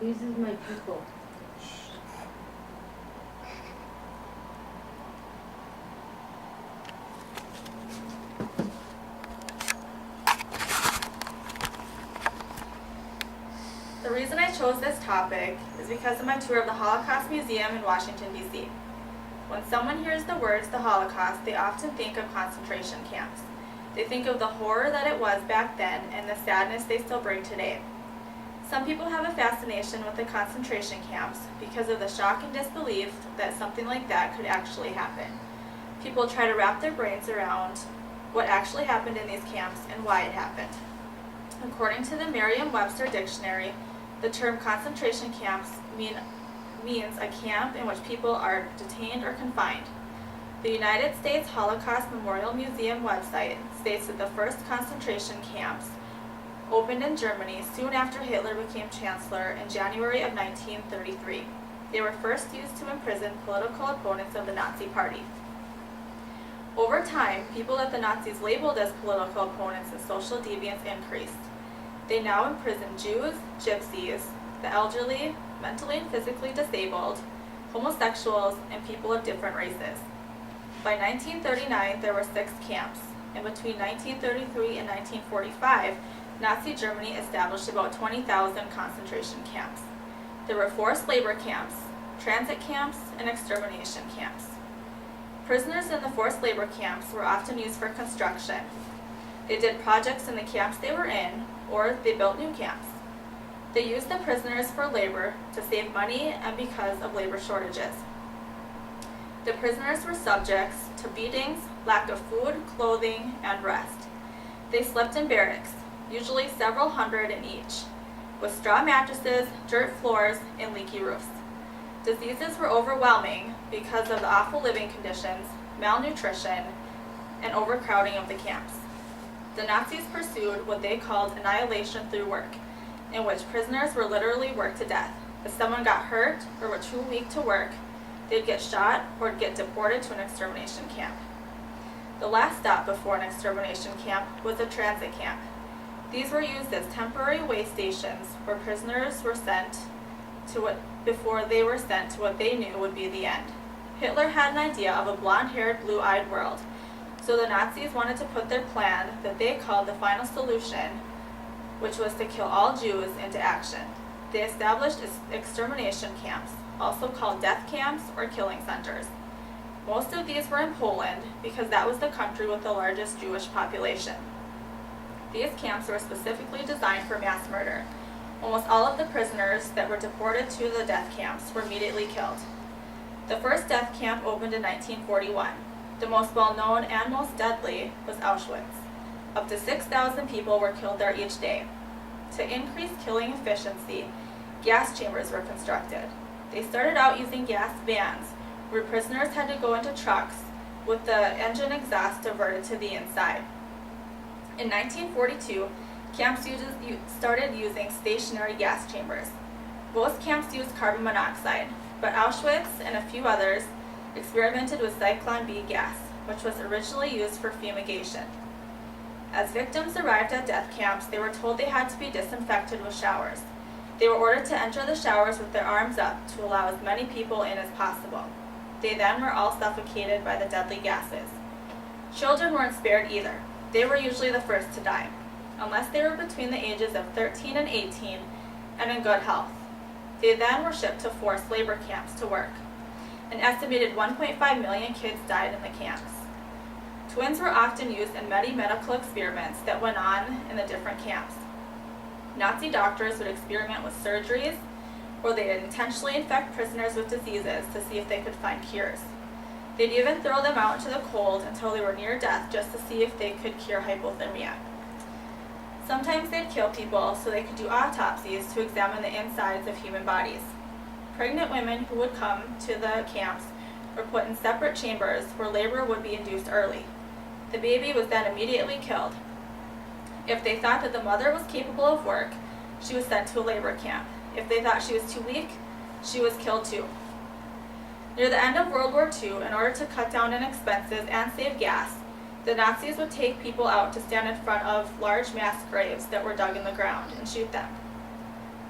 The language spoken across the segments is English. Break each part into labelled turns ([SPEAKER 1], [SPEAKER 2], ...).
[SPEAKER 1] This is my people.
[SPEAKER 2] The reason I chose this topic is because of my tour of the Holocaust Museum in Washington, D.C. When someone hears the words the Holocaust, they often think of concentration camps. They think of the horror that it was back then and the sadness they still bring today. Some people have a fascination with the concentration camps because of the shock and disbelief that something like that could actually happen. People try to wrap their brains around what actually happened in these camps and why it happened. According to the Merriam-Webster dictionary, the term concentration camps means a camp in which people are detained or confined. The United States Holocaust Memorial Museum website states that the first concentration camps opened in Germany soon after Hitler became chancellor in January of 1933. They were first used to imprison political opponents of the Nazi Party. Over time, people that the Nazis labeled as political opponents and social deviants increased. They now imprison Jews, gypsies, the elderly, mentally and physically disabled, homosexuals, and people of different races. By 1939, there were 6 camps, and between 1933 and 1945, Nazi Germany established about 20,000 concentration camps. There were forced labor camps, transit camps, and extermination camps. Prisoners in the forced labor camps were often used for construction. They did projects in the camps they were in, or they built new camps. They used the prisoners for labor to save money and because of labor shortages. The prisoners were subject to beatings, lack of food, clothing, and rest. They slept in barracks, usually several hundred in each, with straw mattresses, dirt floors, and leaky roofs. Diseases were overwhelming because of the awful living conditions, malnutrition, and overcrowding of the camps. The Nazis pursued what they called annihilation through work, in which prisoners were literally worked to death. If someone got hurt or were too weak to work, they'd get shot or get deported to an extermination camp. The last stop before an extermination camp was a transit camp. These were used as temporary way stations where prisoners were sent to before they were sent to what they knew would be the end. Hitler had an idea of a blonde-haired, blue-eyed world, so the Nazis wanted to put their plan that they called the final solution, which was to kill all Jews, into action. They established extermination camps, also called death camps or killing centers. Most of these were in Poland because that was the country with the largest Jewish population. These camps were specifically designed for mass murder. Almost all of the prisoners that were deported to the death camps were immediately killed. The first death camp opened in 1941. The most well-known and most deadly was Auschwitz. Up to 6,000 people were killed there each day. To increase killing efficiency, gas chambers were constructed. They started out using gas vans, where prisoners had to go into trucks with the engine exhaust diverted to the inside. In 1942, camps started using stationary gas chambers. Most camps used carbon monoxide, but Auschwitz and a few others experimented with Zyklon B gas, which was originally used for fumigation. As victims arrived at death camps, they were told they had to be disinfected with showers. They were ordered to enter the showers with their arms up to allow as many people in as possible. They then were all suffocated by the deadly gases. Children weren't spared either. They were usually the first to die, unless they were between the ages of 13 and 18 and in good health. They then were shipped to forced labor camps to work. An estimated 1.5 million kids died in the camps. Twins were often used in many medical experiments that went on in the different camps. Nazi doctors would experiment with surgeries, or they'd intentionally infect prisoners with diseases to see if they could find cures. They'd even throw them out into the cold until they were near death just to see if they could cure hypothermia. Sometimes they'd kill people so they could do autopsies to examine the insides of human bodies. Pregnant women who would come to the camps were put in separate chambers where labor would be induced early. The baby was then immediately killed. If they thought that the mother was capable of work, she was sent to a labor camp. If they thought she was too weak, she was killed too. Near the end of World War II, in order to cut down on expenses and save gas, the Nazis would take people out to stand in front of large mass graves that were dug in the ground and shoot them.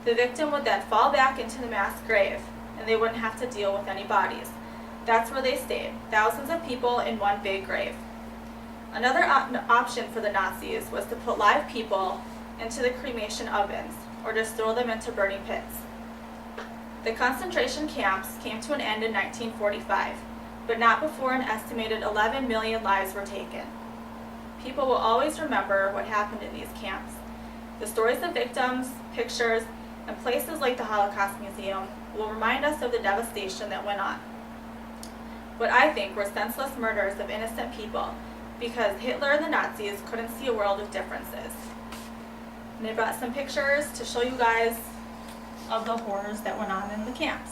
[SPEAKER 2] The victim would then fall back into the mass grave, and they wouldn't have to deal with any bodies. That's where they stayed, thousands of people in one big grave. Another option for the Nazis was to put live people into the cremation ovens, or just throw them into burning pits. The concentration camps came to an end in 1945, but not before an estimated 11 million lives were taken. People will always remember what happened in these camps. The stories of victims, pictures, and places like the Holocaust Museum will remind us of the devastation that went on. What I think were senseless murders of innocent people, because Hitler and the Nazis couldn't see a world of differences. And I brought some pictures to show you guys of the horrors that went on in the camps.